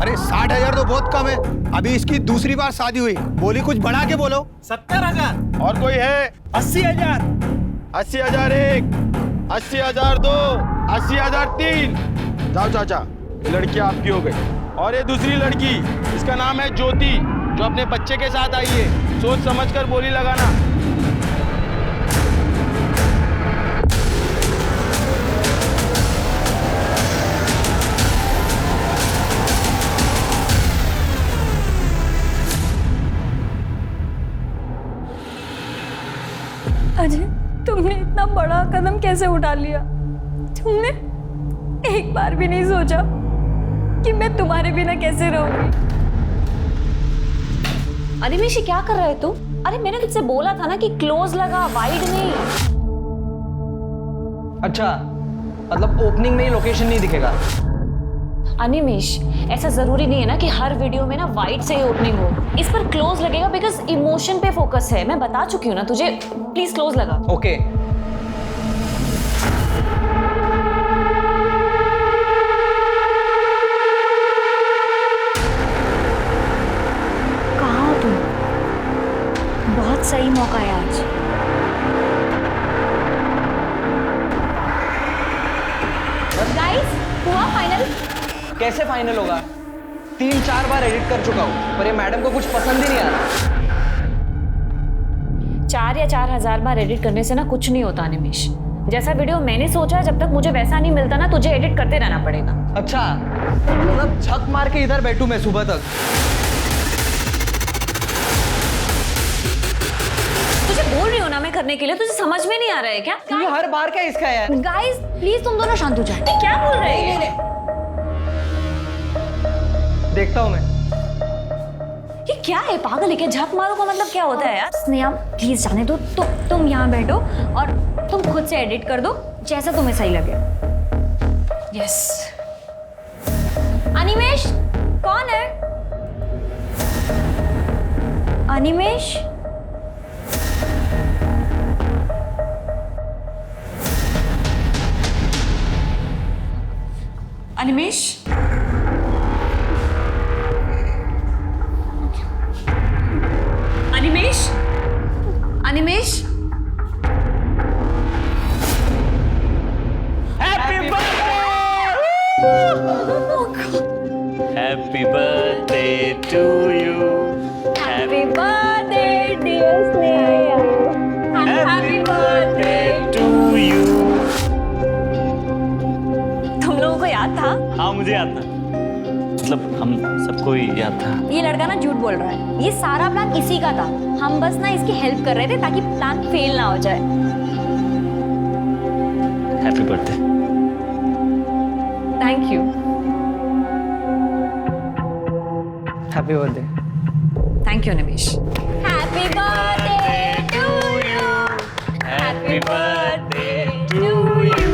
अरे 60,000 तो बहुत कम है। अभी इसकी दूसरी बार शादी हुई, बोली कुछ बढ़ा के बोलो। 70,000। और कोई है? 80,000। 80,000 एक, 80,000 दो, 80,000 तीन। जाओ चाचा, ये लड़की आपकी हो गई। और ये दूसरी लड़की, इसका नाम है ज्योति, जो अपने बच्चे के साथ आई है। सोच समझकर बोली लगाना। अजय, तुमने इतना बड़ा कदम कैसे उठा लिया? तुमने एक बार भी नहीं सोचा कि मैं तुम्हारे बिना कैसे रहूंगी? अनिमेश, क्या कर रहे तू? अरे मैंने तुझसे बोला था ना कि क्लोज लगा, वाइड नहीं। अच्छा, मतलब ओपनिंग में ही लोकेशन नहीं दिखेगा? अनिमेश, ऐसा जरूरी नहीं है ना कि हर वीडियो में ना वाइड से ही ओपनिंग हो। इस पर क्लोज लगेगा बिकॉज इमोशन पे फोकस है। मैं बता चुकी हूँ ना तुझे, प्लीज क्लोज लगा। ओके। कहाँ हो तुम? बहुत सही मौका है आज। गाइस, हुआ फाइनल? कैसे फाइनल होगा? 3-4 बार एडिट कर चुका हूँ, पर ये मैडम को कुछ पसंद ही नहीं आ रहा। 4 या 4,000 बार एडिट करने से ना कुछ नहीं होता अनिमेश। जैसा वीडियो मैंने सोचा, जब तक मुझे वैसा नहीं मिलता ना, तुझे एडिट करते रहना पड़ेगा। अच्छा, मतलब झक मार के इधर बैठूं मैं सुबह तक? तुझे बोल रही हो ना मैं करने के लिए, तुझे समझ में नहीं आ रहा है क्या? ये हर बार क्या इसका है यार? गाइस प्लीज तुम दोनों शांत हो जाओ। क्या बोल रहे हैं? देखता हूँ मैं। ये क्या है? पागल है क्या? झक मारो का मतलब क्या होता है यार? स्नेहा प्लीज जाने दो। तुम यहाँ बैठो और तुम खुद से एडिट कर दो जैसा तुम्हें सही लगे। यस। अनिमेश, कौन है? Animesh? Animesh? Animesh? Animesh? Happy birthday to you. Happy birthday dear Sneha. Happy birthday to you. तुम लोगों को याद था? हाँ मुझे याद था, मतलब हम सबको ही याद था। ये लड़का ना झूठ बोल रहा है। ये सारा प्लान इसी का था। हम बस ना इसकी हेल्प कर रहे थे ताकि प्लान फेल ना हो जाए। Happy birthday. Thank you. Happy birthday. Thank you Nimesh. Happy birthday to you. Happy birthday to you.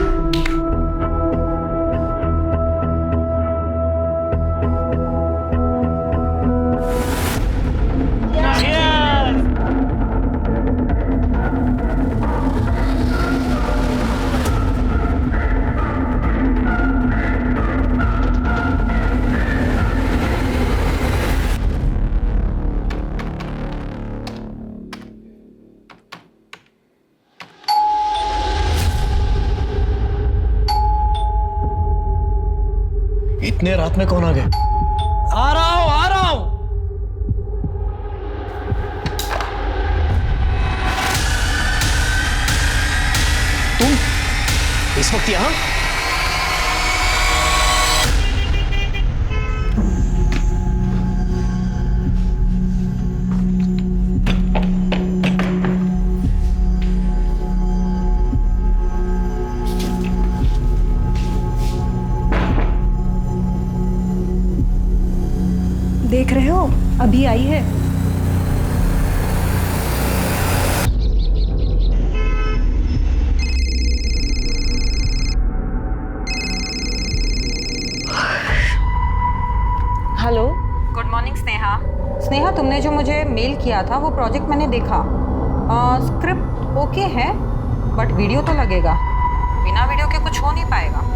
इतने रात में कौन आ गए? आ रहा हूँ। तुम इस वक्त यहां? देख रहे हो, अभी आई है। Hello. Good morning Sneha. Sneha, तुमने जो मुझे मेल किया था वो प्रोजेक्ट मैंने देखा। स्क्रिप्ट ओके है बट वीडियो तो लगेगा। बिना वीडियो के कुछ हो नहीं पाएगा।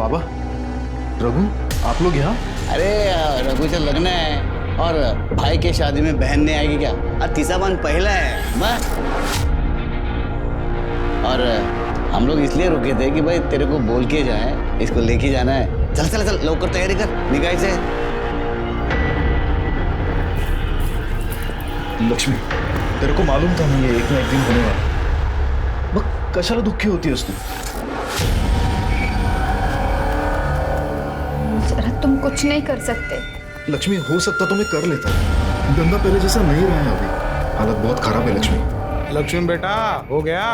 बाबा, रघु, आप लोग यहाँ? अरे रघु से लगना है और भाई के शादी में बहन नहीं आएगी क्या? और तीसरा बन पहला है बस। और हम लोग इसलिए रुके थे कि भाई तेरे को बोल के जाए, इसको लेके जाना है। चल चल चल लौकर तैयारी कर, निकाय से। लक्ष्मी, तेरे को मालूम था नहीं ये एक ना एक दिन होने वाला। मग कशाला दुःखी होतीयस तू? शरद, तुम कुछ नहीं कर सकते। लक्ष्मी, हो सकता तो मैं कर लेता। धंधा पहले जैसा नहीं रहा है अभी, हालत बहुत खराब है लक्ष्मी। लक्ष्मी बेटा, हो गया?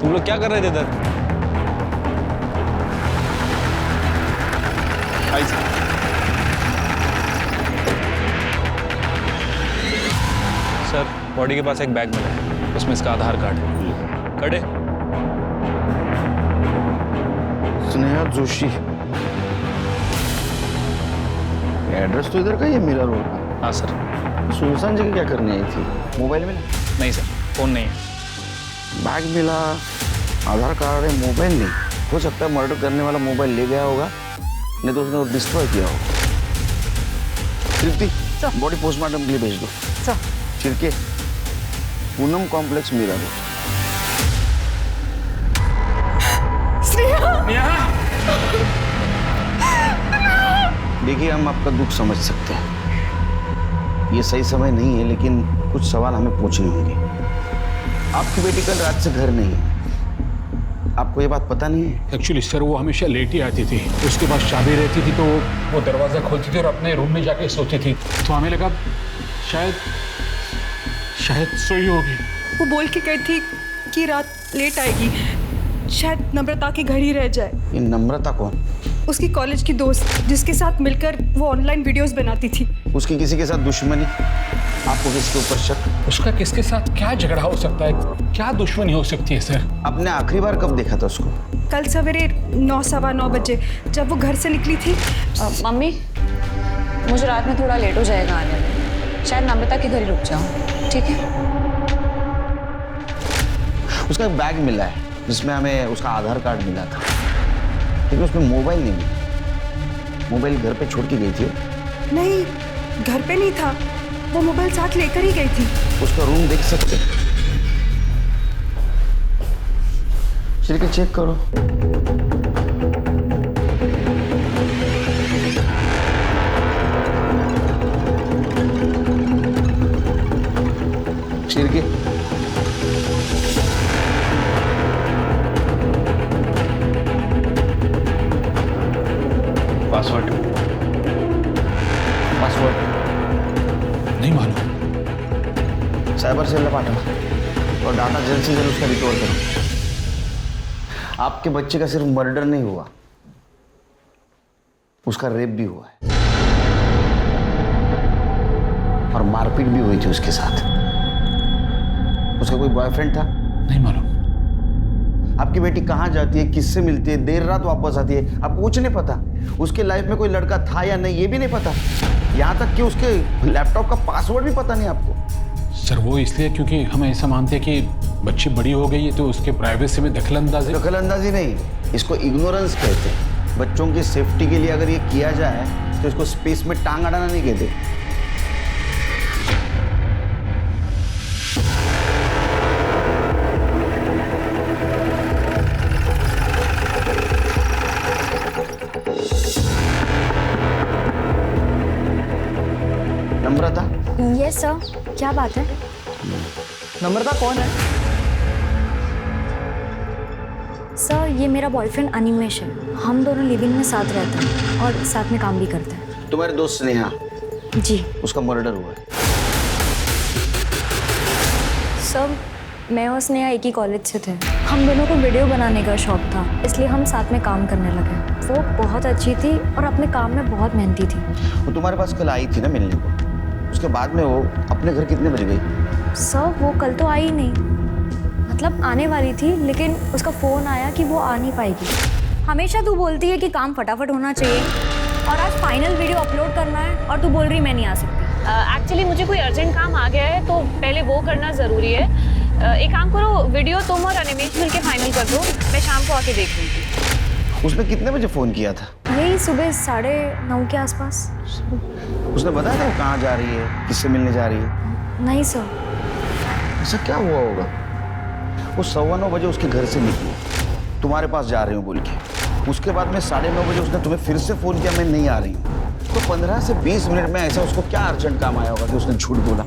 तुम लोग क्या कर रहे थे इधर? सर, बॉडी के पास एक बैग मिला है, उसमें इसका आधार कार्ड है। कड़े स्नेहा जोशी, एड्रेस तो इधर का ही है, मीरा रोड का। हाँ सर। सुनसान जगह क्या करने आई थी? मोबाइल में नहीं सर, फोन नहीं है। बैग मिला, आधार कार्ड है, मोबाइल नहीं। हो सकता है मर्डर करने वाला मोबाइल ले गया होगा, नहीं तो उसने डिस्ट्रॉय किया होगा। तृप्ति, बॉडी पोस्टमार्टम के लिए भेज दो। छिड़के पूनम कॉम्प्लेक्स मीरा रोड। देखिए, हम आपका दुख समझ सकते हैं, ये सही समय नहीं है, लेकिन कुछ सवाल हमें पूछने होंगे। आपकी बेटी कल रात से घर नहीं है, आपको ये बात पता नहीं है? एक्चुअली सर, वो हमेशा लेट ही आती थी। उसके बाद चाबी रहती थी तो वो दरवाज़ा खोलती थी और अपने रूम में जाके सोती थी। तो हमें लगा शायद सोई होगी। वो बोल के गई थी कि रात लेट आएगी, शायद नम्रता के घर ही रह जाए। ये नम्रता कौन? उसकी कॉलेज की दोस्त, जिसके साथ मिलकर वो ऑनलाइन वीडियोस बनाती थी। उसकी किसी के साथ दुश्मनी? आपको किसके ऊपर शक? उसका किसके साथ क्या झगड़ा हो सकता है, क्या दुश्मनी हो सकती है सर? आपने आखिरी बार कब देखा था उसको? कल सवेरे 9, सवा 9 बजे जब वो घर से निकली थी। मम्मी, मुझे रात में थोड़ा लेट हो जाएगा आने में, शायद नम्रता के घर ही रुक जाऊँ, ठीक है? उसका एक बैग मिला है जिसमें हमें उसका आधार कार्ड मिला था, लेकिन उसमें मोबाइल नहीं मिला। मोबाइल घर पे छोड़ के गई थी? नहीं, घर पे नहीं था, वो मोबाइल साथ लेकर ही गई थी। उसका रूम देख सकते? चल के चेक करो। चिरके पासवर्ड नहीं मालूम। साइबर सेल में पाठवा और डाटा जल्द से जल्द उसका रिकवर करो। आपके बच्चे का सिर्फ मर्डर नहीं हुआ, उसका रेप भी हुआ है और मारपीट भी हुई थी उसके साथ। उसका कोई बॉयफ्रेंड था? नहीं मालूम। आपकी बेटी कहाँ जाती है, किससे मिलती है, देर रात वापस आती है, आपको कुछ नहीं पता। उसके लाइफ में कोई लड़का था या नहीं ये भी नहीं पता, यहाँ तक कि उसके लैपटॉप का पासवर्ड भी पता नहीं आपको। सर, वो इसलिए क्योंकि हम ऐसा मानते हैं कि बच्ची बड़ी हो गई है तो उसके प्राइवेसी में दखलंदाजी नहीं, इसको इग्नोरेंस कहते हैं। बच्चों की सेफ्टी के लिए अगर ये किया जाए तो इसको स्पेस में टांग अड़ाना नहीं कहते। नम्रता? यस सर, क्या बात है? नम्रता कौन है? सर, ये मेरा बॉयफ्रेंड अनिमेश है। हम दोनों लिव इन में साथ रहते हैं और साथ में काम भी करते हैं। तुम्हारे दोस्त स्नेहा? जी। उसका मर्डर हुआ है। सर, मैं और स्नेहा एक ही कॉलेज से थे। हम दोनों को वीडियो बनाने का शौक था, इसलिए हम साथ में काम करने लगे। वो बहुत अच्छी थी और अपने काम में बहुत मेहनती थी। वो तुम्हारे पास कल आई थी ना मिलने को, उसके बाद में वो अपने घर कितने बजे गई? सर, वो कल तो आई नहीं, मतलब आने वाली थी, लेकिन उसका फ़ोन आया कि वो आ नहीं पाएगी। हमेशा तू बोलती है कि काम फटाफट होना चाहिए, और आज फाइनल वीडियो अपलोड करना है और तू बोल रही मैं नहीं आ सकती। एक्चुअली मुझे कोई अर्जेंट काम आ गया है तो पहले वो करना ज़रूरी है। एक काम करो, वीडियो तुम और अनिमेश मिल के फाइनल कर दो, मैं शाम को आके देख लूँगी। उसने कितने बजे फ़ोन किया था? यही सुबह 9:30 के आसपास। उसने बताया था वो कहाँ जा रही है, किससे मिलने जा रही है? नहीं सर। ऐसा क्या हुआ होगा? वो 9:15 बजे उसके घर से निकली, तुम्हारे पास जा रही हूँ बोल के। उसके बाद में 9:30 बजे उसने तुम्हें फिर से फ़ोन किया, मैं नहीं आ रही हूँ। तो 15 से 20 मिनट में ऐसा उसको क्या अर्जेंट काम आया होगा कि उसने झूठ बोला?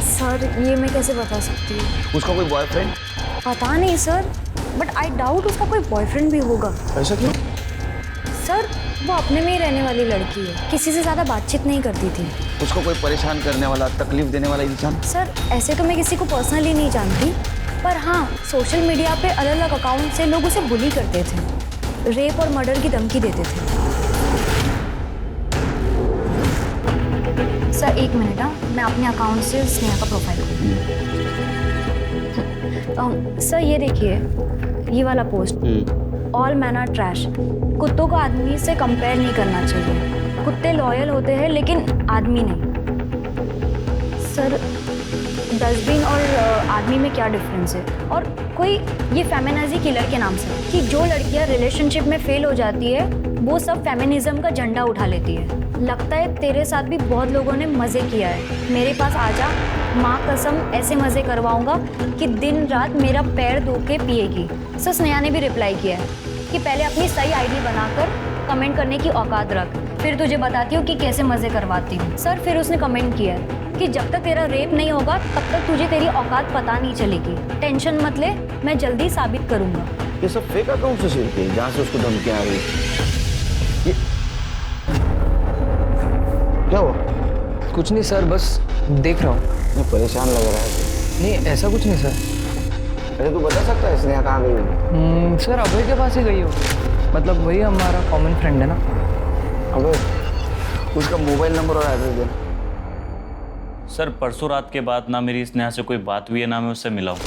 सर ये मैं कैसे बता सकती हूँ? उसका कोई बॉयफ्रेंड? पता नहीं सर, बट आई डाउट उसका कोई बॉयफ्रेंड भी होगा। ऐसा क्यों? सर वो अपने में ही रहने वाली लड़की है, किसी से ज़्यादा बातचीत नहीं करती थी। उसको कोई परेशान करने वाला, तकलीफ देने वाला इंसान? सर ऐसे तो मैं किसी को पर्सनली नहीं जानती, पर हाँ सोशल मीडिया पे अलग अलग अकाउंट से लोग उसे बुली करते थे, रेप और मर्डर की धमकी देते थे। सर एक मिनट, हाँ मैं अपने अकाउंट से स्नेहा का प्रोफाइल सर ये देखिए, ये वाला post, all man are trash. कुत्तों को आदमी से कंपेयर नहीं करना चाहिए, कुत्ते लॉयल होते हैं लेकिन आदमी नहीं। सर डस्टबिन और आदमी में क्या डिफरेंस है? और कोई ये फेमिनिजी किलर के नाम से, कि जो लड़कियां रिलेशनशिप में फेल हो जाती है वो सब फेमिनिज्म का झंडा उठा लेती है। लगता है तेरे साथ भी बहुत लोगों ने मज़े किया है, मेरे पास आजा, माँ कसम ऐसे मज़े करवाऊंगा कि दिन रात मेरा पैर धो के पिएगी। सर स्नेहा ने भी रिप्लाई किया है कि पहले अपनी सही आईडी बनाकर कमेंट करने की औकात रख, फिर तुझे बताती हूँ कि कैसे मज़े करवाती हूँ। सर फिर उसने कमेंट किया है कि जब तक तेरा रेप नहीं होगा तब तक तुझे तेरी औकात पता नहीं चलेगी, टेंशन मत ले, मैं जल्दी साबित करूँगा। ये सब फेक अकाउंट से शेयर किए जहाँ से उसको धमकियाँ आ रही। ये क्या हुआ? कुछ नहीं सर, बस देख रहा हूँ। मैं परेशान लग रहा है। नहीं ऐसा कुछ नहीं सर। अरे तू बता सकता है स्नेहा कहाँ गई? सर अभय के पास ही गई हो, मतलब वही हमारा कॉमन फ्रेंड है ना। अबे उसका मोबाइल नंबर और एड्रेस दे। सर परसों रात के बाद ना मेरी स्नेहा से कोई बात हुई है, ना मैं उससे मिला हूँ।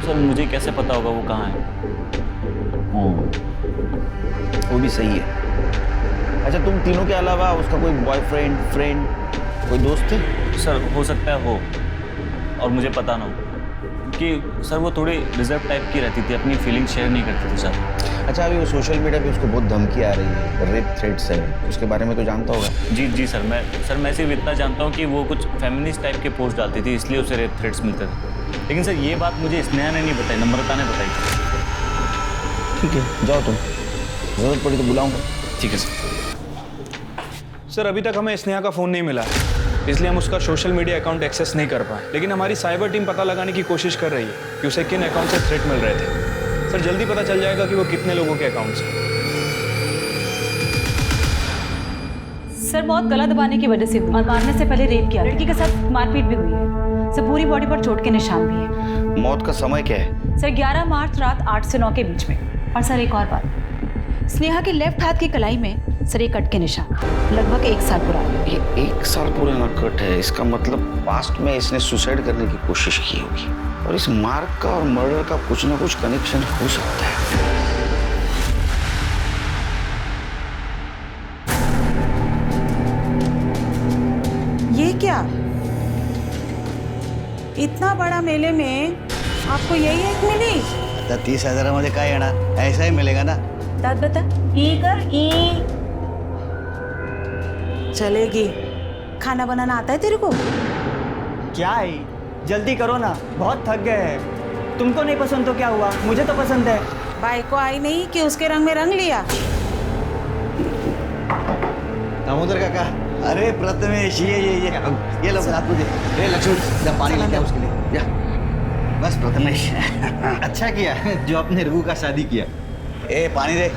सर मुझे कैसे पता होगा वो कहाँ है? वो भी सही है। अच्छा तुम तीनों के अलावा उसका कोई बॉयफ्रेंड, फ्रेंड, कोई दोस्त थे? सर हो सकता है हो, और मुझे पता ना हो, कि सर वो थोड़ी रिजर्व टाइप की रहती थी, अपनी फीलिंग शेयर नहीं करती थी सर। अच्छा अभी वो सोशल मीडिया पे उसको बहुत धमकी आ रही है, रेप थ्रेट्स है, उसके बारे में तो जानता होगा? जी सर मैं सिर्फ इतना जानता हूँ कि वो कुछ फेमिनिस्ट टाइप के पोस्ट डालती थी, इसलिए उसे रेप थ्रेट्स मिलते थे। लेकिन सर ये बात मुझे स्नेहा ने नहीं बताई, नम्रता ने बताई। ठीक है जाओ तुम, जरूरत पड़ी तो बुलाऊंगा। ठीक है सर। सर अभी तक हमें स्नेहा का फ़ोन नहीं मिला है, इसलिए हम उसका सोशल मीडिया अकाउंट एक्सेस नहीं कर पाए, लेकिन हमारी साइबर टीम पता लगाने की कोशिश कर रही है कि उसे किन अकाउंट से थ्रेट मिल रहे थे। सर जल्दी पता चल जाएगा कि वो कितने लोगों के अकाउंट से। सर बहुत गला दबाने की वजह से और मारने से पहले रेप किया, लड़की के साथ मारपीट भी हुई है। सर पूरी बॉडी पर चोट के निशान भी है। मौत का समय क्या है? सर 11 मार्च रात 8 से 9 के बीच में। और सर एक और बात, स्नेहा के लेफ्ट हाथ की कलाई में सर ये कट के निशान, लगभग 1 साल पुराना। ये 1 साल पुराना कट है, इसका मतलब पास्ट में इसने सुसाइड करने की कोशिश की होगी, और इस मार्क का और मर्डर का कुछ ना कुछ कनेक्शन हो सकता है। ये क्या, इतना बड़ा मेले में आपको यही एक मिली? 30,000 मध्ये काय येणार, ऐसा ही मिलेगा ना। दाद बता, ई कर ई। चलेगी। खाना बनाना आता है तेरे को? क्या है, जल्दी करो ना, बहुत थक गए हैं। तुमको नहीं पसंद तो क्या हुआ, मुझे तो पसंद है। भाई को आई नहीं कि उसके रंग में रंग लिया। दामोदर काका, अरे प्रथमेश ये लो हाथ मुझे। रे लक्ष्मण जब पानी लेके आ उसके लिए या। बस प्रथमेश अच्छा किया जो आपने रूह का शादी किया। ए पानी दे।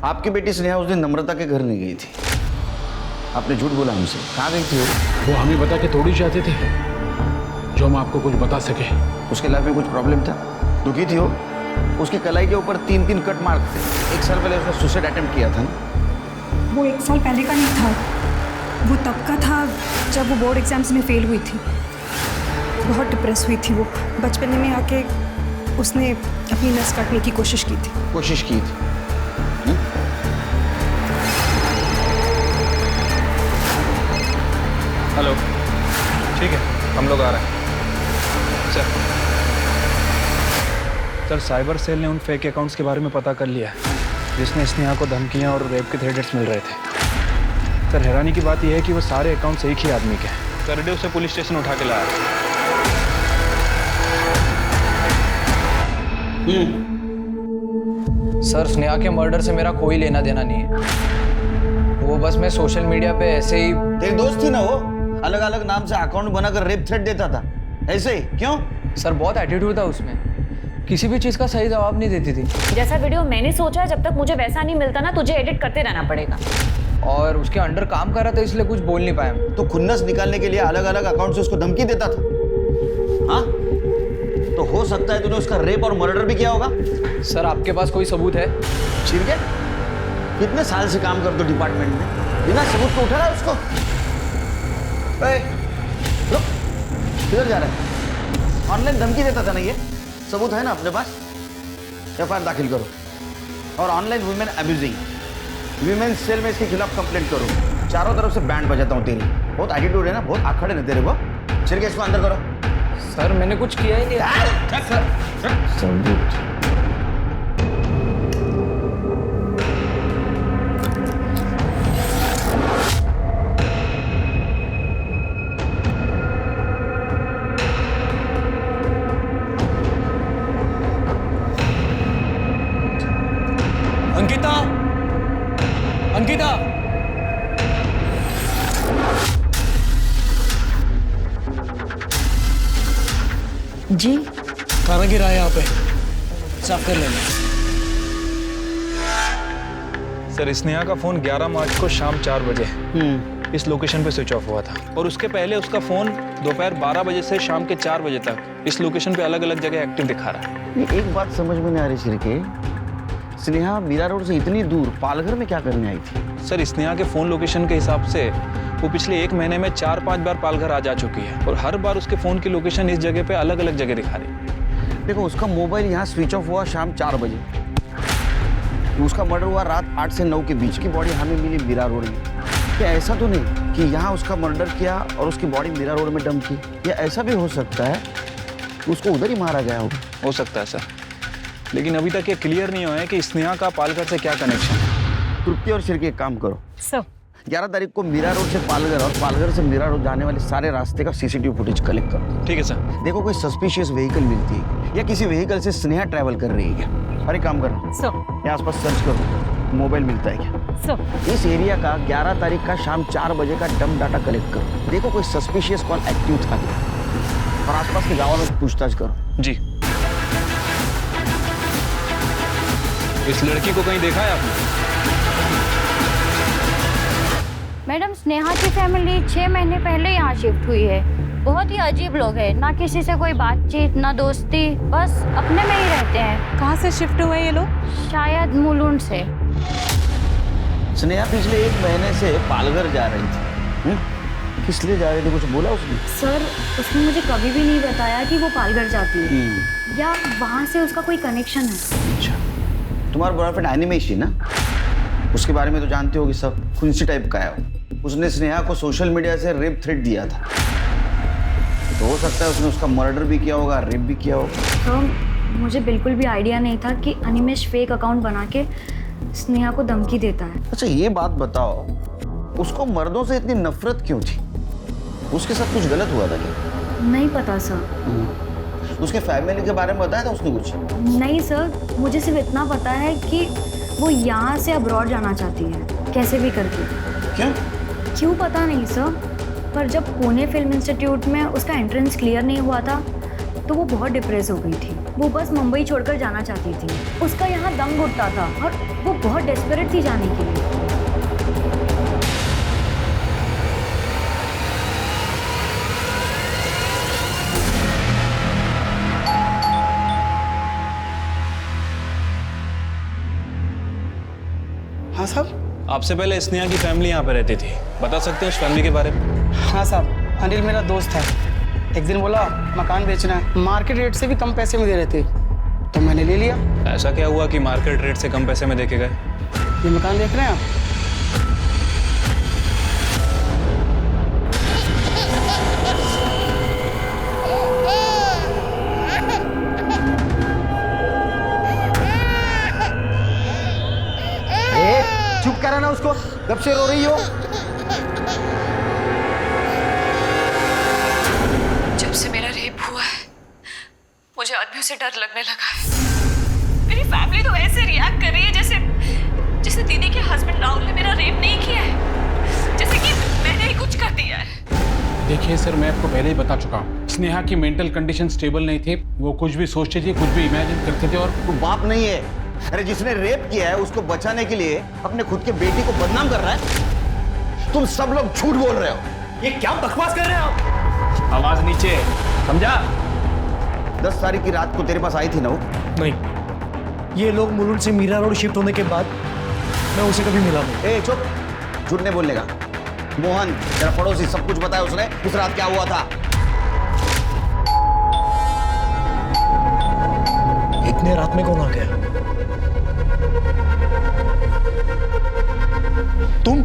आपकी बेटी स्नेहा उस दिन नम्रता के घर नहीं गई थी, आपने झूठ बोला हमसे। कहाँ गई थी वो हमें बता के थोड़ी चाहते थे जो हम आपको कुछ बता सके। उसके लाइफ में कुछ प्रॉब्लम था? दुखी थी वो। उसकी कलाई के ऊपर 3-3 कट मार्क थे। 1 साल पहले उसने सुसाइड अटेम्प्ट किया था ना। वो 1 साल पहले का नहीं था, वो तब का था जब वो बोर्ड एग्जाम्स में फेल हुई थी। बहुत डिप्रेस हुई थी वो। बचपन में आके उसने अपनी नस काटने की कोशिश की थी। कोशिश की थी। हेलो, ठीक है, हम लोग आ रहे हैं। सर, साइबर सेल ने उन फेक अकाउंट्स के बारे में पता कर लिया है जिसने स्नेहा को धमकियां और रेप के थ्रेट्स मिल रहे थे। सर, हैरानी की बात यह है कि वो सारे अकाउंट्स एक ही आदमी के हैं। करडे उसे पुलिस स्टेशन उठा के लाया। सर, स्नेहा के मर्डर से मेरा कोई लेना देना नहीं है। वो बस मैं सोशल मीडिया पे ऐसे ही। तेरी दोस्त थी ना वो, अलग अलग नाम से अकाउंट बनाकर रेप थ्रेट देता था, ऐसे ही क्यों? सर, बहुत एटीट्यूड था उसमें, किसी भी चीज का सही जवाब नहीं देती थी। जैसा वीडियो मैंने सोचा है, जब तक मुझे वैसा नहीं मिलता ना, तुझे एडिट करते रहना पड़ेगा। और उसके अंडर काम कर रहा था इसलिए कुछ बोल नहीं पाया। तो खुन्नस निकालने के लिए अलग अलग अकाउंट से उसको धमकी देता था। हाँ, तो हो सकता है तूने उसका रेप और मर्डर भी किया होगा। सर, आपके पास कोई सबूत है? ठीक है, कितने साल से काम कर दो डिपार्टमेंट में, बिना सबूत को उठा रहा है उसको। रुक, किधर जा रहा है? ऑनलाइन धमकी देता था ना ये, सबूत है ना अपने पास? एफआईआर दाखिल करो और online women abusing, women cell में इसके खिलाफ कंप्लेंट करो। चारों तरफ से बैंड बजाता हूँ तेरी। बहुत एटीट्यूड है ना, बहुत आखड़ है ना तेरे को। चल के इसको अंदर करो। सर, मैंने कुछ किया ही नहीं। सबूत अंकिता, अंकिता, जी खाना गिरा है यहाँ पे, साफ कर लेना। सर, स्नेहा का फोन 11 मार्च को शाम 4 बजे इस लोकेशन पे स्विच ऑफ हुआ था और उसके पहले उसका फोन दोपहर 12 बजे से शाम के 4 बजे तक इस लोकेशन पे अलग अलग जगह एक्टिव दिखा रहा है। ये एक बात समझ में नहीं आ रही सिरके, स्नेहा मीरा रोड से इतनी दूर पालघर में क्या करने आई थी? सर, स्नेहा के फोन लोकेशन के हिसाब से वो पिछले 1 महीने में 4-5 बार पालघर आ जा चुकी है और हर बार उसके फोन की लोकेशन इस जगह पे अलग अलग जगह दिखा रही है। देखो, उसका मोबाइल यहाँ स्विच ऑफ हुआ शाम 4 बजे, उसका मर्डर हुआ रात 8 से 9 के बीच की बॉडी हमें मिली मीरा रोड में। क्या ऐसा तो नहीं कि यहाँ उसका मर्डर किया और उसकी बॉडी मीरा रोड में डंप की? या ऐसा भी हो सकता है कि उसको उधर ही मारा गया होगा? हो सकता है सर, लेकिन अभी तक ये क्लियर नहीं हुआ है कि स्नेहा का पालघर से क्या कनेक्शन है। तृप्ति और सिरके एक काम करो, सर 11 तारीख को मीरा रोड से पालघर और पालघर से मीरा रोड जाने वाले सारे रास्ते का सीसीटीवी फुटेज कलेक्ट करो। ठीक है सर। देखो कोई सस्पिशियस व्हीकल मिलती है या किसी व्हीकल से स्नेहा ट्रैवल कर रही है क्या? अरे काम करना, सर यहाँ आसपास सर्च करो, मोबाइल मिलता है क्या? सर इस एरिया का 11 तारीख का शाम 4 बजे का डंप डाटा कलेक्ट करो। देखो कोई सस्पिशियस कॉल एक्टिव था क्या और आसपास के गाँव में पूछताछ करो। जी। इस लड़की को कहीं देखा है आपने? मैडम, स्नेहा की फैमिली 6 महीने पहले यहाँ शिफ्ट हुई है। बहुत ही अजीब लोग हैं, ना किसी से कोई बातचीत, ना दोस्ती, बस अपने में ही रहते हैं। कहाँ से शिफ्ट हुए ये लोग? शायद मुलुंड से। स्नेहा पिछले 1 महीने से पालघर जा रही थी। किस लिए जा रही थी, कुछ बोला उसने? सर, उसने मुझे कभी भी नहीं बताया कि वो पालघर जाती है या वहाँ से उसका कोई कनेक्शन है। अच्छा, तुम्हारा बॉयफ्रेंड एनिमेश ना, उसके बारे में तो जानते होगी सब, खुंसी टाइप का है। उसने स्नेहा को सोशल मीडिया से रेप थ्रेट दिया था, तो हो सकता है उसने उसका मर्डर भी किया होगा, रेप भी किया होगा। तो मुझे बिल्कुल भी आइडिया नहीं था कि अनिमेश फेक अकाउंट बना के स्नेहा को धमकी देता है। अच्छा ये बात बताओ, उसको मर्दों से इतनी नफरत क्यों थी? उसके साथ कुछ गलत हुआ था क्या? नहीं पता सर। उसके फैमिली के बारे में बताया था उसने कुछ? नहीं सर, मुझे सिर्फ इतना पता है कि वो यहाँ से अब्रॉड जाना चाहती है, कैसे भी करके। क्यों पता नहीं सर, पर जब पुणे फिल्म इंस्टीट्यूट में उसका एंट्रेंस क्लियर नहीं हुआ था तो वो बहुत डिप्रेस हो गई थी। वो बस मुंबई छोड़कर जाना चाहती थी। उसका यहाँ दम घुटता था और वो बहुत डेस्परेट थी जाने के लिए। साहब। आपसे पहले स्नेहा की फैमिली यहाँ पे रहती थी, बता सकते हैं उस फैमिली के बारे में? हाँ साहब, अनिल मेरा दोस्त है। एक दिन बोला मकान बेचना है, मार्केट रेट से भी कम पैसे में दे रहे थे, तो मैंने ले लिया। ऐसा क्या हुआ कि मार्केट रेट से कम पैसे में देके गए? ये मकान देख रहे हैं आप? चुप करा ना उसको, कब से रो रही हो? जब से मेरा रेप हुआ है मुझे आदमियों से डर लगने लगा है। मेरी फैमिली तो ऐसे रिएक्ट कर रही है जैसे दीदी के हस्बैंड राहुल ने मेरा रेप नहीं किया है, जैसे कि मैंने ही कुछ कर दिया है। देखिए सर, मैं आपको पहले ही बता चुका हूँ, स्नेहा की मेंटल कंडीशन स्टेबल नहीं थी। वो कुछ भी सोचती थी, कुछ भी इमेजिन करते थे। और तू बाप नहीं है। अरे जिसने रेप किया है उसको बचाने के लिए अपने खुद के बेटी को बदनाम कर रहा है। तुम सब लोग झूठ बोल रहे हो। ये क्या बकवास कर रहे हो आप? आवाज नीचे, समझा? 10 तारीख की रात को तेरे पास आई थी ना वो? नहीं, ये लोग मुलुंड से मीरा रोड शिफ्ट होने के बाद मैं उसे कभी मिला नहीं। ए चुप, झूठ नहीं बोलने का। मोहन तेरा पड़ोसी सब कुछ बताया उसने, उस रात क्या हुआ था? इतने रात में कौन आ गया? तुम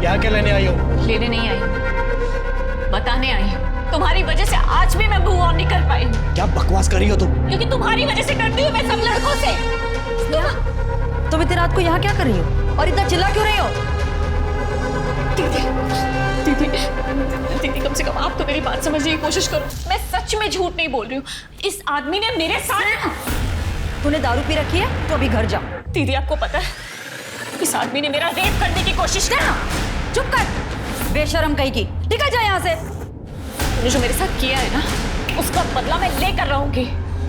यहाँ क्या लेने आई हो? लेने नहीं आई, बताने आई हूँ। तुम्हारी वजह से आज भी मैं मूव ऑन नहीं कर पाई। क्या बकवास कर रही हो तुम? क्योंकि तुम्हारी वजह से डरती हूँ मैं सब लड़कों से। तुम इतनी रात को यहाँ क्या कर रही हो और इतना चिल्ला क्यों रही हो? दीदी कम से कम आप तो मेरी बात समझने की कोशिश करो। मैं सच में झूठ नहीं बोल रही हूँ। इस आदमी ने मेरे साथ। तूने दारू पी रखी है तो अभी घर जा। दीदी आपको पता है इस आदमी ने मेरा रेप करने की कोशिश की। चुप कर, बेशरम कहीं की। निकल जा यहाँ से। तूने जो मेरे साथ किया है ना, उसका बदला मैं लेकर रहूंगी।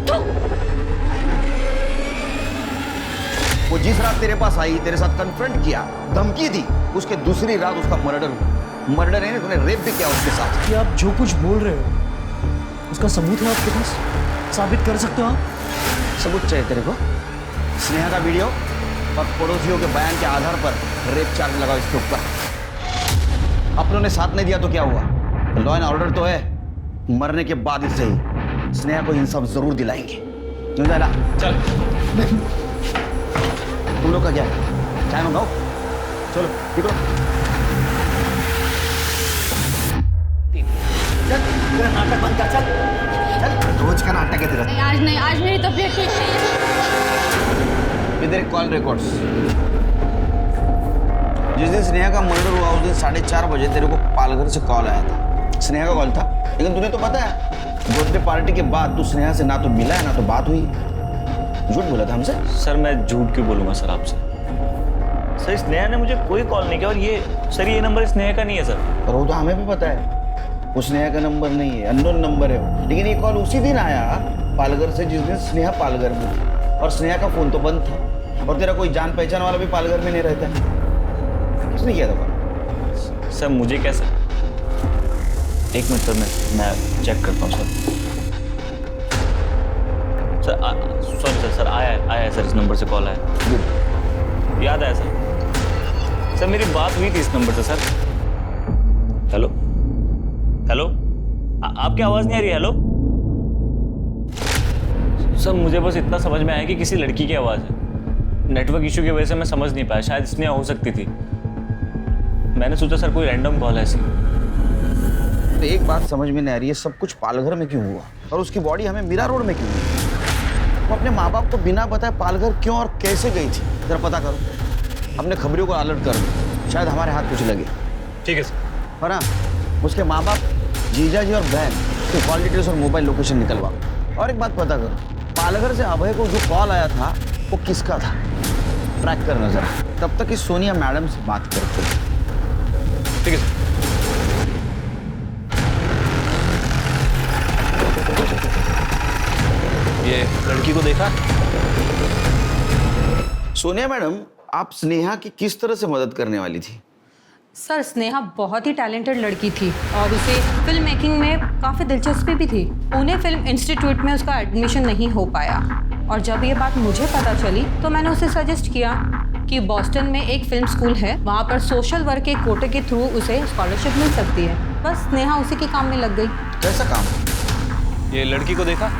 तू वो जिस रात तेरे पास आई, तेरे साथ कन्फ्रंट किया, धमकी दी, उसके दूसरी रात उसका मर्डर हुआ। मर्डर है, तूने रेप भी किया उसके साथ। कि आप जो कुछ बोल रहे हो उसका सबूत है आपके पास? साबित कर सकते हो आप? सबूत चाहिए तेरे को? स्नेहा का वीडियो और पड़ोसियों के बयान के आधार पर रेप चार्ज लगाओ इसके ऊपर। अपनों ने साथ नहीं दिया तो क्या हुआ? लॉ एंड ऑर्डर तो है। मरने के बाद इससे ही स्नेहा को इंसाफ जरूर दिलाएंगे। क्यों जाना? चल। तुम लोग का क्या है? चाय मंगाओ, चलो निकलो। चल, नाटक बंद कर। चल चल, रोज का नाटक है तेरा। आज मेरी तबीयत ठीक नहीं है। इधर कॉल रिकॉर्ड्स। जिस दिन स्नेहा का मर्डर हुआ उस दिन 4:30 बजे तेरे को पालघर से कॉल आया था। स्नेहा का कॉल था, लेकिन तुझे तो पता है बर्थडे पार्टी के बाद तू स्नेहा से ना तो मिला है ना तो बात हुई। झूठ बोला था हमसे। सर मैं झूठ क्यों बोलूँगा सर आपसे? सर स्नेहा ने मुझे कोई कॉल नहीं किया। और ये नंबर स्नेहा का नहीं है सर। और वो तो हमें भी पता है वो स्नेहा का नंबर नहीं है, अननोन नंबर है वो। लेकिन ये कॉल उसी दिन आया पालघर से जिस दिन स्नेहा पालघर में थी, और स्नेहा का फोन तो बंद था। और तेरा कोई जान पहचान वाला भी पालघर में नहीं रहता है। किसने किया था कॉल? सर मुझे कैसे? एक मिनट सर, मैं चेक करता हूँ सर। सॉरी सर आया सर, इस नंबर से कॉल आया। याद आया सर मेरी बात हुई थी इस नंबर से सर। हेलो हेलो, आपकी आवाज़ नहीं आ रही? हेलो सर, मुझे बस इतना समझ में आया कि किसी लड़की की आवाज़ है। नेटवर्क इशू की वजह से मैं समझ नहीं पाया, शायद इसमें हो सकती थी। मैंने सोचा सर कोई रैंडम कॉल है ऐसी। तो एक बात समझ में नहीं आ रही है, सब कुछ पालघर में क्यों हुआ और उसकी बॉडी हमें मीरा रोड में क्यों हुई? वो अपने माँ बाप को बिना बताए पालघर क्यों और कैसे गई थी? जरा पता करो, अपने खबरियों को अलर्ट करो, शायद हमारे हाथ कुछ लगे। ठीक है सर। और हाँ, उसके माँ बाप, जीजा जी और बहन की कॉल डिटेल्स और मोबाइल लोकेशन निकलवाओ। और एक बात पता करो, पालघर से अभय को जो कॉल आया था वो किसका था, ट्रैक करना जरा। तब तक इस सोनिया मैडम से बात करते। ठीक है सर। ये लड़की को देखा? सोनिया मैडम, आप स्नेहा की किस तरह से मदद करने वाली थी? सर स्नेहा बहुत ही टैलेंटेड लड़की थी और उसे फिल्म मेकिंग में काफ़ी दिलचस्पी भी थी। पुणे फिल्म इंस्टीट्यूट में उसका एडमिशन नहीं हो पाया और जब ये बात मुझे पता चली तो मैंने उसे सजेस्ट किया कि बॉस्टन में एक फिल्म स्कूल है, वहाँ पर सोशल वर्क के कोटे के थ्रू उसे स्कॉलरशिप मिल सकती है। बस स्नेहा उसी के काम में लग गई। कैसा काम? ये लड़की को देखा?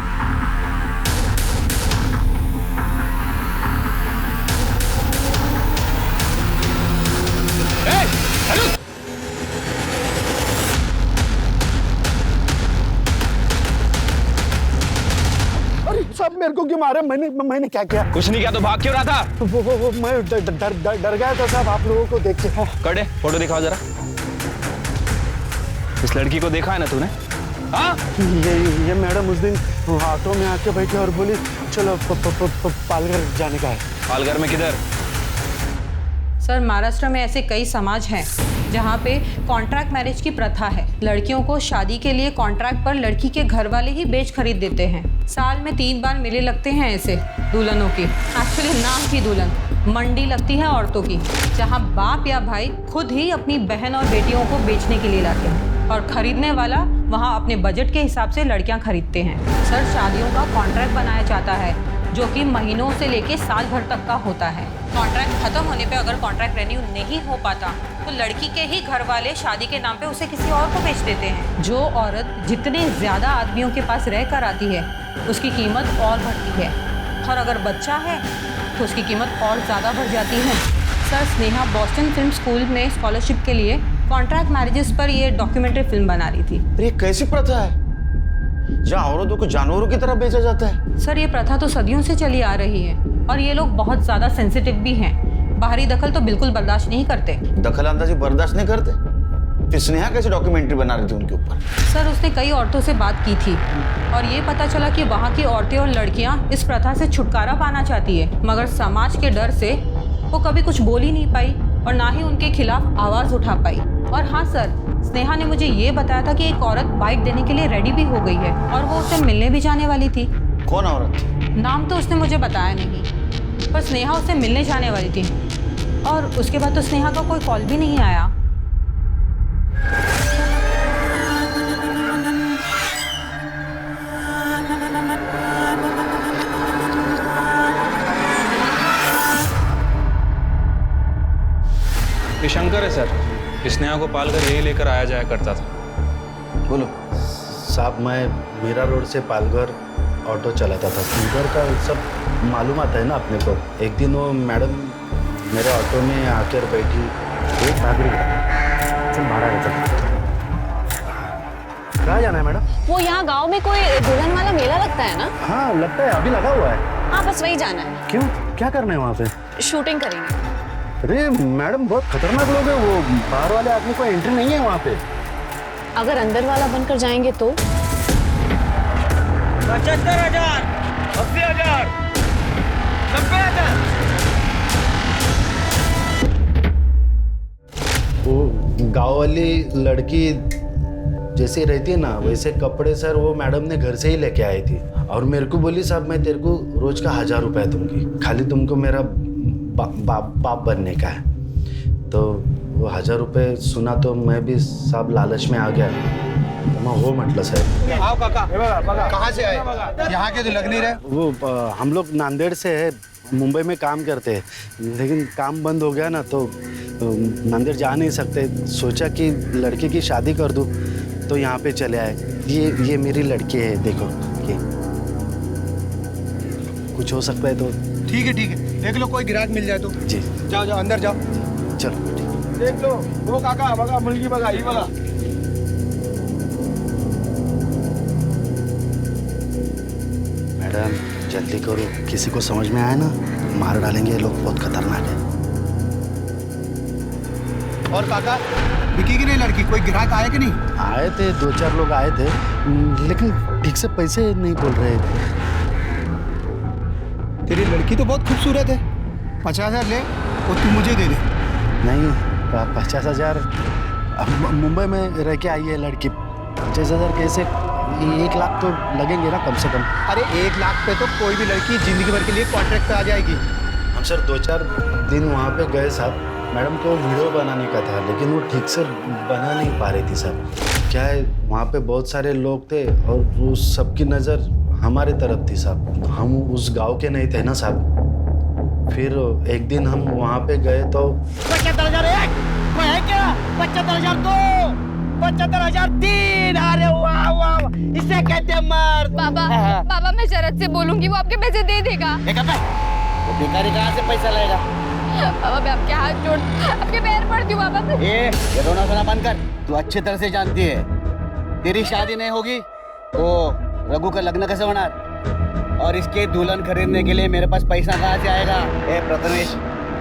सब मेरे को क्यों मारे? मैंने क्या किया? कुछ नहीं किया तो भाग क्यों रहा था? वो मैं डर गया था साहब आप लोगों को देख के। कड़े फोटो दिखाओ जरा। इस लड़की को देखा है ना तूने? हाँ? ये मैडम उस दिन ऑटो में आके बैठी और बोली चलो पालघर जाने का है। पालघर में किधर? सर महाराष्ट्र में ऐसे कई समाज हैं जहाँ पे कॉन्ट्रैक्ट मैरिज की प्रथा है। लड़कियों को शादी के लिए कॉन्ट्रैक्ट पर लड़की के घर वाले ही बेच खरीद देते हैं। साल में 3 बार मेले लगते हैं ऐसे दुल्हनों की। एक्चुअली नाम की दुल्हन, मंडी लगती है औरतों की, जहाँ बाप या भाई खुद ही अपनी बहन और बेटियों को बेचने के लिए लाते हैं और खरीदने वाला वहाँ अपने बजट के हिसाब से लड़कियाँ खरीदते हैं। सर शादियों का कॉन्ट्रैक्ट बनाया जाता है जो कि महीनों से लेके साल भर तक का होता है। कॉन्ट्रैक्ट खत्म होने पे अगर कॉन्ट्रैक्ट रेन्यू नहीं हो पाता तो लड़की के ही घर वाले शादी के नाम पे उसे किसी और को बेच देते हैं। जो औरत जितने ज़्यादा आदमियों के पास रह कर आती है उसकी कीमत और बढ़ती है और अगर बच्चा है तो उसकी कीमत और ज़्यादा बढ़ जाती है। Sir Sneha Boston film school में स्कॉलरशिप के लिए कॉन्ट्रैक्ट मैरिजेस पर ये डॉक्यूमेंट्री फिल्म बना रही थी। ये कैसी प्रथा है जहाँ औरतों को जानवरों की तरह बेचा जाता है? सर ये प्रथा तो सदियों से चली आ रही है और ये लोग बहुत ज़्यादा सेंसिटिव भी हैं। बाहरी दखल तो बिल्कुल बर्दाश्त नहीं करते। दखल अंदाजी बर्दाश्त नहीं करते? फिर स्नेहा कैसे डॉक्यूमेंट्री बना रही थी उनके ऊपर? सर उसने कई औरतों से बात की थी और ये पता चला कि वहाँ की औरतें और लड़कियाँ इस प्रथा से छुटकारा पाना चाहती है, मगर समाज के डर से वो कभी कुछ बोल ही नहीं पाई और ना ही उनके खिलाफ आवाज़ उठा पाई। और हाँ सर, स्नेहा ने मुझे ये बताया था कि एक औरत बाइट देने के लिए रेडी भी हो गई है और वो उससे मिलने भी जाने वाली थी। कौन औरत? नाम तो उसने मुझे बताया नहीं, पर स्नेहा उससे मिलने जाने वाली थी और उसके बाद तो स्नेहा का कोई कॉल भी नहीं आया। ये शंकर है सर, स्नेहा को पालघर यही लेकर आया जाया करता था। बोलो। साहब मैं मीरा रोड से पालघर ऑटो चलाता था। उधर का सब मालूम आता है ना अपने को। एक दिन वो मैडम मेरे ऑटो में आकर बैठी, एक भाग रही चल भाड़ा रहता। कहाँ जाना है मैडम? वो यहाँ गांव में कोई दुल्हन वाला मेला लगता है ना? हाँ लगता है, अभी लगा हुआ है। हाँ बस वही जाना है। क्यों, क्या करना है वहाँ पे? शूटिंग करेंगे। अरे मैडम बहुत खतरनाक लोग हैं वो, बाहर वाले आदमी को एंट्री नहीं है वहाँ पे। अगर अंदर वाला बनकर जाएंगे तो? 75,000, 80,000, 90,000। वो गाँव वाली लड़की जैसे रहती है ना वैसे कपड़े सर वो मैडम ने घर से ही लेके आई थी और मेरे को बोली साहब मैं तेरे को रोज का 1,000 रुपए दूंगी, खाली तुमको मेरा बाप बनने का है। तो वो 1,000 रुपए सुना तो मैं भी साहब लालच में आ गया। मैं वो मतलब सर। आओ काका, कहाँ से आए? यहाँ के तो लग नहीं रहे। वो हम लोग नांदेड़ से है, मुंबई में काम करते हैं, लेकिन काम बंद हो गया ना तो नांदेड़ जा नहीं सकते। सोचा कि लड़के की शादी कर दूँ तो यहाँ पे चले आए। ये मेरी लड़की है, देखो ये कुछ हो सकता है तो। ठीक है देख लो कोई ग्राहक मिल जाए तो। जी जाओ अंदर जाओ। चलो देख लो वो काका बघा मुलगी बघा ही बघा। मैडम जल्दी करो, किसी को समझ में आया ना मार डालेंगे, लोग बहुत खतरनाक है। और काका बिकी की नहीं लड़की, कोई ग्राहक आए कि नहीं? आए थे 2-4 लोग आए थे, लेकिन ठीक से पैसे नहीं बोल रहे थे। तेरी लड़की तो बहुत खूबसूरत है, 50,000 ले और तू मुझे दे दे। नहीं 50,000 मुंबई में रह के आई है लड़की, 50,000 कैसे? 1 लाख तो लगेंगे ना कम से कम। अरे 1 लाख पे तो कोई भी लड़की जिंदगी भर के लिए कॉन्ट्रैक्ट पे आ जाएगी। हम सर 2-4 दिन वहाँ पे गए साहब, मैडम को वीडियो बनाने का था लेकिन वो ठीक से बना नहीं पा रही थी साहब। क्या है वहाँ पे बहुत सारे लोग थे और वो सबकी नज़र हमारे तरफ थी साहब। हम उस गांव के नहीं थे ना साहब, फिर एक दिन हम वहाँ पे गए तो 75,001 कोई है क्या? 75,002 75,003 अरे वाह वाह इसे कहते हैं मर्द। बाबा बाबा मैं शरद से बोलूंगी, वो आपके पैसे दे देगा। वो भिखारी कहाँ से पैसा लाएगा? बाबा मैं आपके हाथ जोड़ आपके पैर पड़ती हूँ बाबा। ये रोना धोना बंद कर। तू अच्छी तरह से जानती है तेरी शादी नहीं होगी तो रघु का लग्न कैसे होना, और इसके दुल्हन खरीदने के लिए मेरे पास पैसा कहाँ से आएगा? ए प्रथमेश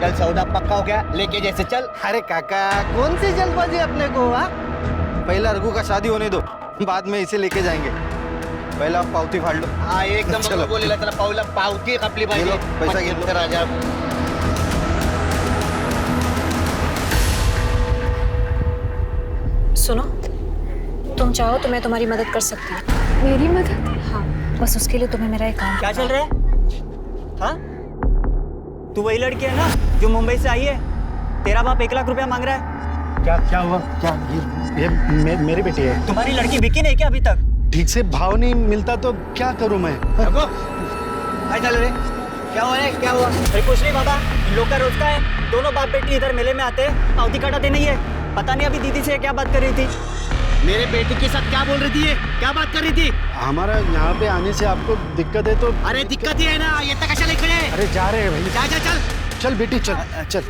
चल सौदा पक्का हो गया, लेके जैसे चल। अरे काका कौन सी जल्दबाजी अपने को? पहला रघु का शादी होने दो, बाद में इसे लेके जाएंगे। पहला आप पावती फाड़ लो। हाँ एकदम चलो बोलेला त्याला पावला पावती खपली पाहिजे। पैसा घेतला राजा। सुनो, तुम चाहो तो मैं तुम्हारी मदद कर सकती हूँ। मेरी मदद? हाँ, बस उसके लिए तुम्हें मेरा एक काम क्या चल रहा है? हाँ? तू वही लड़की है ना जो मुंबई से आई है? तेरा बाप 1 लाख रुपया मांग रहा है। क्या हुआ? क्या ये मेरी बेटी है। तुम्हारी लड़की बिकी नहीं क्या अभी तक? ठीक से भाव नहीं मिलता तो क्या करूं मैं? चल रे क्या हुआ है? क्या हुआ? अरे कुछ नहीं बाबा, इन लोग का रोज का है। दोनों बाप बेटी इधर मेले में आते हैं, पावती कटाते नहीं है। पता नहीं अभी दीदी से क्या बात कर रही थी। मेरे बेटी के साथ क्या बोल रही थी? क्या बात कर रही थी? हमारा यहाँ पे आने से आपको दिक्कत है तो? अरे दिक्कत ही है ना, ये तक कशा लिखले? अरे जा रहे हैं भाई। जा चल चल बेटी चल चल।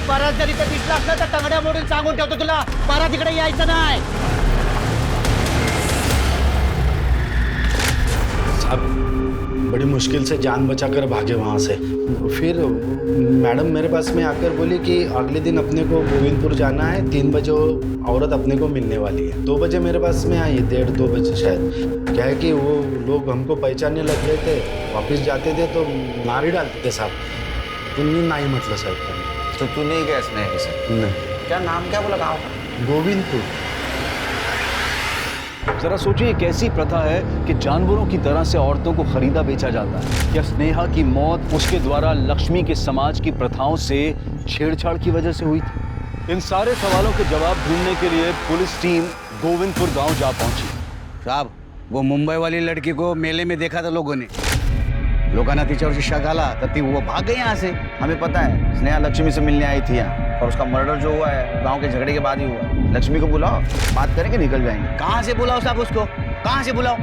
परत जर इथे दिसला असला तर तंगड्या मोडून सांगून ठेवतो तुला, परत इकडे यायचं नाही। साहब बड़ी मुश्किल से जान बचाकर भागे वहाँ से। फिर मैडम मेरे पास में आकर बोली कि अगले दिन अपने को गोविंदपुर जाना है, 3 बजे वो औरत अपने को मिलने वाली है। 2 बजे मेरे पास में आई, 1:30-2 बजे शायद। क्या है कि वो लोग हमको पहचानने लग गए थे, वापस जाते थे तो मार ही डालते थे साहब। तो नहीं मतलब साहब। तो तू नहीं गया स्नेहा के साथ? नहीं। क्या नाम क्या बोला गाँव का? गोविंदपुर। जरा सोचिए कैसी प्रथा है कि जानवरों की तरह से औरतों को खरीदा बेचा जाता है। क्या स्नेहा की मौत उसके द्वारा लक्ष्मी के समाज की प्रथाओं से छेड़छाड़ की वजह से हुई थी? इन सारे सवालों के जवाब ढूंढने के लिए पुलिस टीम गोविंदपुर गांव जा पहुंची। साहब वो मुंबई वाली लड़की को मेले में देखा था लोगों ने, लोगों तिच्यावरची शक आला तर ती वो भाग गई यहाँ से। हमें पता है स्नेहा लक्ष्मी से मिलने आई थी यहाँ, और उसका मर्डर जो हुआ है गांव के झगड़े के बाद ही हुआ। लक्ष्मी को बुलाओ, बात करेंगे, निकल जाएंगे। कहाँ से बुलाओ साहब उसको? कहाँ से बुलाओ?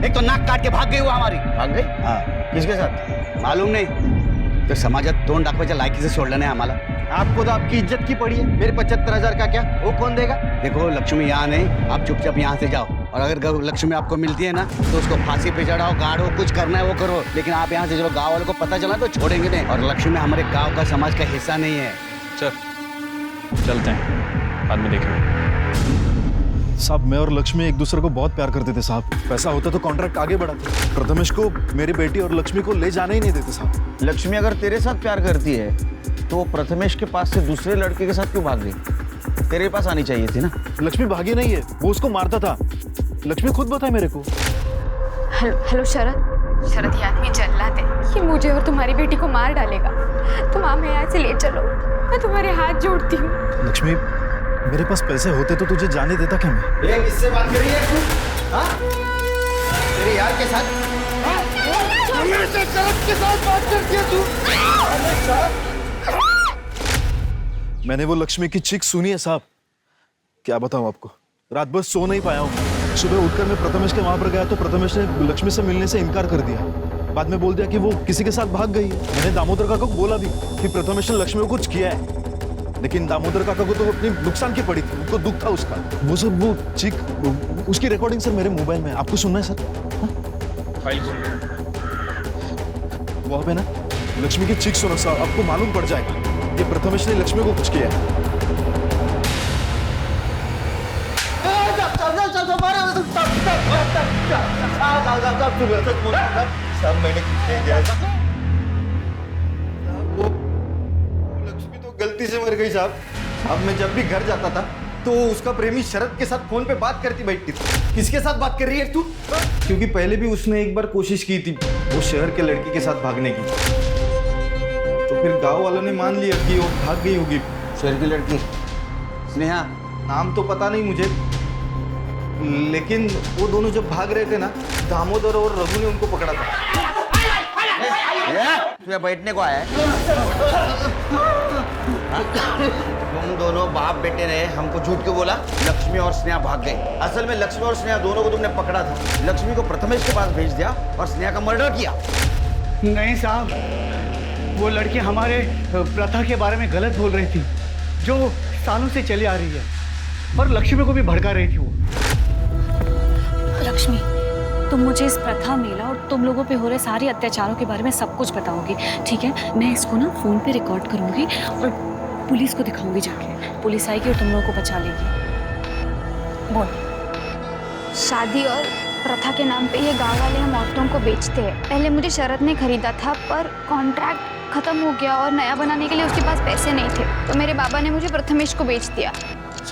एक तो नाक काट के भाग गई वो हमारी। भाग गई? हाँ। किसके साथ? मालूम नहीं, तो समाजात तोंड दाखवायच्या लायकीचं सोडलं नाही आम्हाला। आपको तो आपकी इज्जत की पड़ी है, मेरे 75,000 का क्या वो कौन देगा? देखो लक्ष्मी यहाँ नहीं, आप चुपचाप यहाँ से जाओ, और अगर लक्ष्मी आपको मिलती है ना तो उसको फांसी पे चढ़ाओ, गाड़ो, कुछ करना है वो करो, लेकिन आप यहाँ से चलो। गाँव वालों को पता चला तो छोड़ेंगे नहीं, और लक्ष्मी हमारे गाँव का समाज का हिस्सा नहीं है। चलते हैं, बाद में देखेंगे। साहब मैं और लक्ष्मी एक दूसरे को बहुत प्यार करते थे साहब। पैसा होता तो कॉन्ट्रैक्ट आगे बढ़ाते। प्रथमेश को मेरी बेटी और लक्ष्मी को ले जाने ही नहीं देते साहब। लक्ष्मी अगर तेरे साथ प्यार करती है तो प्रथमेश के पास से दूसरे लड़के के साथ क्यों भाग गई? तेरे पास आनी चाहिए थी ना। लक्ष्मी भागी नहीं है, वो उसको मारता था। लक्ष्मी खुद बताए मेरे को। हेलो शरद, शरद ये आदमी जल्लाद है, ये मुझे और तुम्हारी बेटी को मार डालेगा। तुम हमें यहाँ से ले चलो, मैं तुम्हारे हाथ जोड़ती हूँ। लक्ष्मी मेरे पास पैसे होते तो तुझे जाने देता क्या मैं? ये किससे बात कर रही है तू? हाँ? तेरे यार के साथ? हमेशा शरद के साथ बात करती है तू। मैंने वो लक्ष्मी की चीख सुनी है साहब। क्या बताऊं आपको, रात भर सो नहीं पाया हूँ। सुबह उठकर मैं प्रथमेश के वहां पर गया तो प्रथमेश ने लक्ष्मी से मिलने से इनकार कर दिया। बाद में बोल दिया कि वो किसी के साथ भाग गई है। मैंने दामोदर काका को बोला भी कि प्रथमेश ने लक्ष्मी को कुछ किया है, लेकिन दामोदर काका को तो अपनी नुकसान की पड़ी थी, उनको दुख था उसका। वो सब वो चीख, उसकी रिकॉर्डिंग सर मेरे मोबाइल में, आपको सुनना है सर? फाइल वहाँ पे ना लक्ष्मी की चीख सुनो सर, आपको मालूम पड़ जाएगा ये प्रथमेश ने लक्ष्मी को कुछ किया है। लक्ष्मी तो गलती से मर गई साहब। अब मैं जब भी घर जाता था तो उसका प्रेमी शरद के साथ फोन पे बात करती बैठती थी। किसके साथ बात कर रही है तू? क्योंकि पहले भी उसने एक बार कोशिश की थी वो शहर के लड़की के साथ भागने की, तो फिर गांव वालों ने मान लिया कि वो भाग गई होगी। शहर की लड़की स्नेहा? नाम तो पता नहीं मुझे, लेकिन वो दोनों जब भाग रहे थे ना, दामोदर और रघु ने उनको पकड़ा था। तुम्हें बैठने को आया है? तुम दोनों बाप बेटे रहे, हमको झूठ क्यों बोला? लक्ष्मी और स्नेहा भाग गए। असल में लक्ष्मी और स्नेहा दोनों को तुमने पकड़ा था। लक्ष्मी को प्रथमेश के पास भेज दिया और स्नेहा का मर्डर किया। नहीं साहब, वो लड़की हमारे प्रथा के बारे में गलत बोल रही थी, जो सालों से चली आ रही है, और लक्ष्मी को भी भड़का रही थी वो। लक्ष्मी, तुम मुझे इस प्रथा, मेला और तुम लोगों पे हो रहे सारे अत्याचारों के बारे में सब कुछ बताओगी, ठीक है? मैं इसको ना फोन पे रिकॉर्ड करूंगी और पुलिस को दिखाऊंगी जाके। पुलिस आएगी और तुम लोगों को बचा लेगी। बोल। शादी और प्रथा के नाम पे ये गांव वाले हम औरतों को बेचते हैं। पहले मुझे शरद ने खरीदा था, पर कॉन्ट्रैक्ट खत्म हो गया और नया बनाने के लिए उसके पास पैसे नहीं थे, तो मेरे बाबा ने मुझे प्रथमेश को बेच दिया।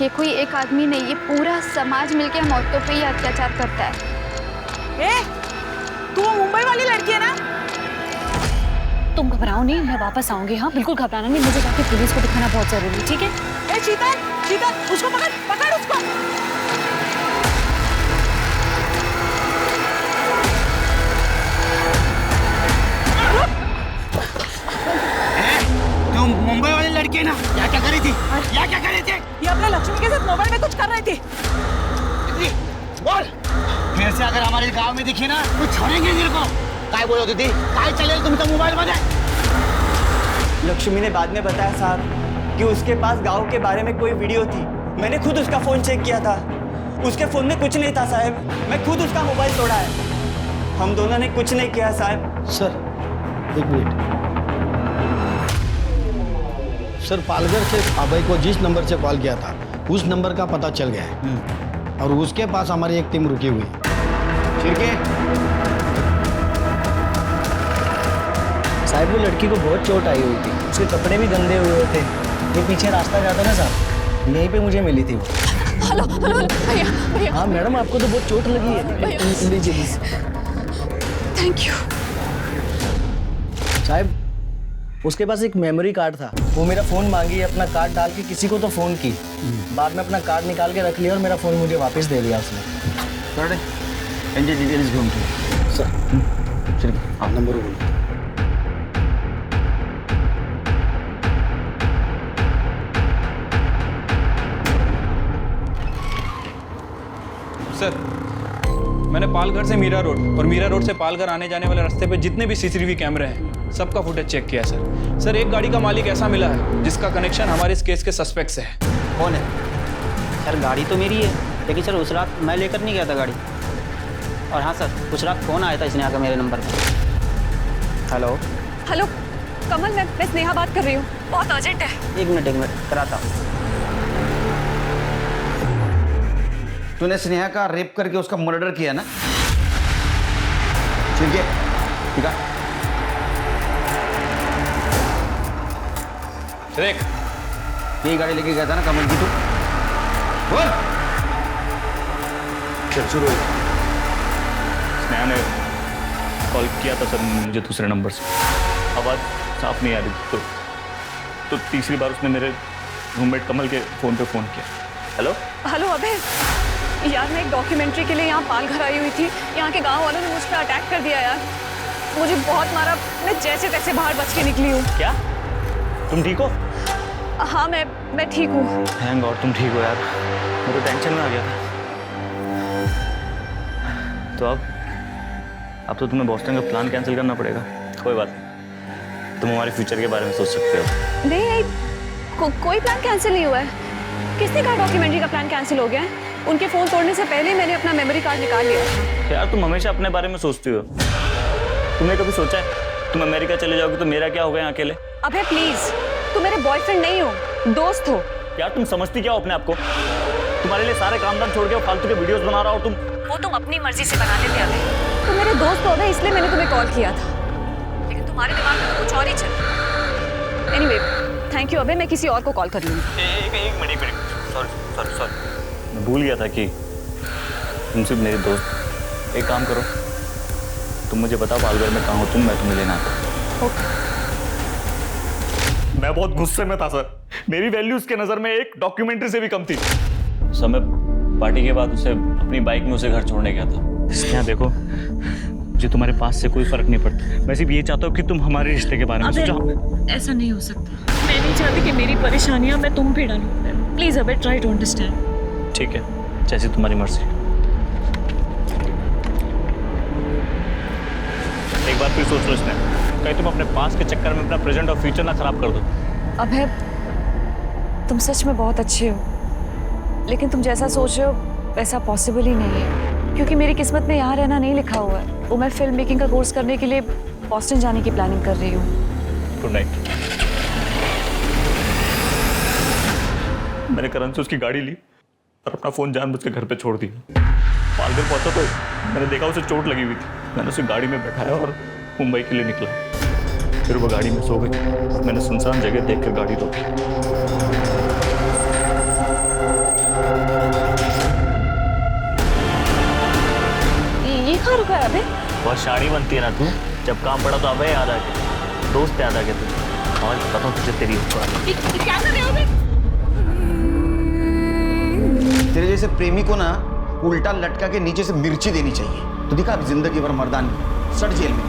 ये कोई एक आदमी नहीं, ये पूरा समाज मिलके हम औरतों पे ही अत्याचार करता है। तू वो मुंबई वाली लड़की है ना? तुम घबराओ नहीं, मैं वापस आऊंगी। हाँ, बिल्कुल घबराना नहीं, मुझे जाके पुलिस को दिखाना बहुत जरूरी है, ठीक है? शीतल, शीतल, उसको पकड़, पकड़ उसको। तुम मुंबई वाली लड़की है ना? क्या क्या करी थी? क्या कर रही थी? ये अपने लक्ष्मी के साथ मोबाइल में कुछ कर रही थी। बोल, फिर से अगर हमारे गांव में दिखी ना तो छोड़ेंगे तेरे को। काय बोलो दीदी, काय चले तुम तो मोबाइल में? लक्ष्मी ने बाद में बताया साहब कि उसके पास गांव के बारे में कोई वीडियो थी। मैंने खुद उसका फोन चेक किया था, उसके फोन में कुछ नहीं था साहब। मैं खुद उसका मोबाइल तोड़ा है। हम दोनों ने कुछ नहीं किया साहब। सर एक मिनट सर, पालघर से अभय को जिस नंबर से कॉल किया था उस नंबर का पता चल गया है और उसके पास हमारी एक टीम रुकी हुई है। ठीक है साहब, वो लड़की को बहुत चोट आई हुई थी, उसके कपड़े भी गंदे हुए थे। ये पीछे रास्ता जाता ना साहब, यहीं पे मुझे मिली थी वो। हेलो हेलो भैया भैया। हाँ मैडम, आपको तो बहुत चोट लगी है। लीजिए। Thank you. साहब, उसके पास एक मेमोरी कार्ड था, वो मेरा फ़ोन मांगी, अपना कार्ड डाल के किसी को तो फ़ोन की, बाद में अपना कार्ड निकाल के रख लिया और मेरा फ़ोन मुझे वापस दे दिया उसने। सर एनजे डिटेल्स घूम के सर चलिए आप नंबर बोलो। सर, मैंने पालघर से मीरा रोड और मीरा रोड से पालघर आने जाने वाले रास्ते पे जितने भी सीसीटीवी कैमरे हैं सबका फुटेज चेक किया है सर। एक गाड़ी का मालिक ऐसा मिला है जिसका कनेक्शन हमारे इस केस के सस्पेक्ट से है। कौन है? सर गाड़ी तो मेरी है, लेकिन सर उस रात मैं लेकर नहीं गया था गाड़ी। और हाँ सर, उस रात फ़ोन आया था इसने आकर मेरे नंबर पर। हेलो हेलो कमल, मैं स्नेहा बात कर रही हूँ, बहुत अर्जेंट है। एक मिनट कराता हूँ। तूने स्नेहा का रेप करके उसका मर्डर किया ना? ठीक है, ठीक है। देख, यही गाड़ी लेके गया था ना कमल की तू? बोल। चल शुरू। स्नेहा ने कॉल किया था सर मुझे दूसरे नंबर से, आवाज़ साफ नहीं आ रही थी, तो तीसरी बार उसने मेरे रूममेट कमल के फ़ोन पे फ़ोन किया। हेलो हेलो अबे यार, मैं एक डॉक्यूमेंट्री के लिए यहाँ पालघर आई हुई थी। यहाँ के गांव वालों ने मुझ पर अटैक कर दिया यार, मुझे बहुत मारा। मैं जैसे तैसे बाहर बच के निकली हूँ। क्या तुम ठीक हो? हाँ मैं ठीक हूँ। थैंक गॉड तुम ठीक हो यार, मैं तो टेंशन में आ गया था। तो अब तो तुम्हें बॉस्टन का प्लान कैंसिल करना पड़ेगा। कोई बात नहीं, तुम हमारे फ्यूचर के बारे में सोच सकते हो। नहीं कोई प्लान कैंसिल नहीं हुआ है। किसने कहा डॉक्यूमेंट्री का प्लान कैंसिल हो गया है? उनके फ़ोन तोड़ने से पहले मैंने अपना मेमोरी कार्ड निकाल लिया। यार तुम हमेशा अपने बारे में सोचती हो। तुमने कभी सोचा है तुम अमेरिका चले जाओगे तो मेरा क्या होगा यहाँ अकेले? अबे प्लीज, तुम मेरे बॉयफ्रेंड नहीं हो, दोस्त हो। यार तुम समझती क्या हो अपने आप को? तुम्हारे लिए सारे काम धाम छोड़ के फालतू के वीडियोस बना रहा हो तुम। वो तुम अपनी मर्जी से बना लेते अबे। तुम मेरे दोस्त हो ना, इसलिए मैंने तुम्हें कॉल किया था, लेकिन तुम्हारे दिमाग में तो कुछ और ही चल। एनीवे थैंक यू अबे, मैं किसी और को कॉल कर लूँगी। एक मिनट सॉरी मैं भूल गया था कि तुम सिर्फ मेरे दोस्त। एक काम करो, तुम मुझे बताओ पालघर में कहाँ हो तुम, मैं तुम्हें लेना आता। मैं बहुत गुस्से में था सर, मेरी वैल्यू उसके नज़र में एक डॉक्यूमेंट्री से भी कम थी। समय पार्टी के बाद उसे अपनी बाइक में उसे घर छोड़ने गया था। स्नेहा देखो, मुझे तुम्हारे पास से कोई फर्क नहीं पड़ता। मैं सिर्फ ये चाहता हूँ कि तुम हमारे रिश्ते के बारे में सोचो। ऐसा नहीं हो सकता। मैं नहीं चाहती कि मेरी परेशानियां मैं तुम पे डालूं। प्लीज अबे ट्राई टू अंडरस्टैंड। ठीक है, जैसी तुम्हारी मर्जी। एक बार फिर सोच लो स्नेहा, कहीं तुम अपने पास के चक्कर में अपना प्रेजेंट और फ्यूचर ना खराब कर दो। अभय, तुम सच में बहुत अच्छे हो, लेकिन तुम जैसा सोच रहे हो वैसा पॉसिबल ही नहीं है, क्योंकि मेरी किस्मत में यहाँ रहना नहीं लिखा हुआ है। वो मैं फिल्म मेकिंग का कोर्स करने के लिए बॉस्टन जाने की प्लानिंग कर रही हूँ। Good night. मैंने करण से उसकी गाड़ी ली और अपना फोन जानबूझ के घर पे छोड़ दिया। पालघर पहुंचा तो मैंने देखा उसे चोट लगी हुई थी। मैंने उसे गाड़ी में बैठाया और मुंबई के लिए निकला। फिर वो गाड़ी में सो गई। मैंने सुनसान जगह देखकर गाड़ी रोकी। ये कहाँ रुका है अबे? बहुत शानी बनती है ना तू। जब काम पड़ा तो अबे याद आ गया, दोस्त याद आ गया तू। और बताता हूँ तुझे तेरी क्या कर रहे हो अबे? तेरे जैसे प्रेमी को ना उल्टा लटका के नीचे से मिर्ची देनी चाहिए, तो दिखा जिंदगी भर मर्दानी, सट जेल में।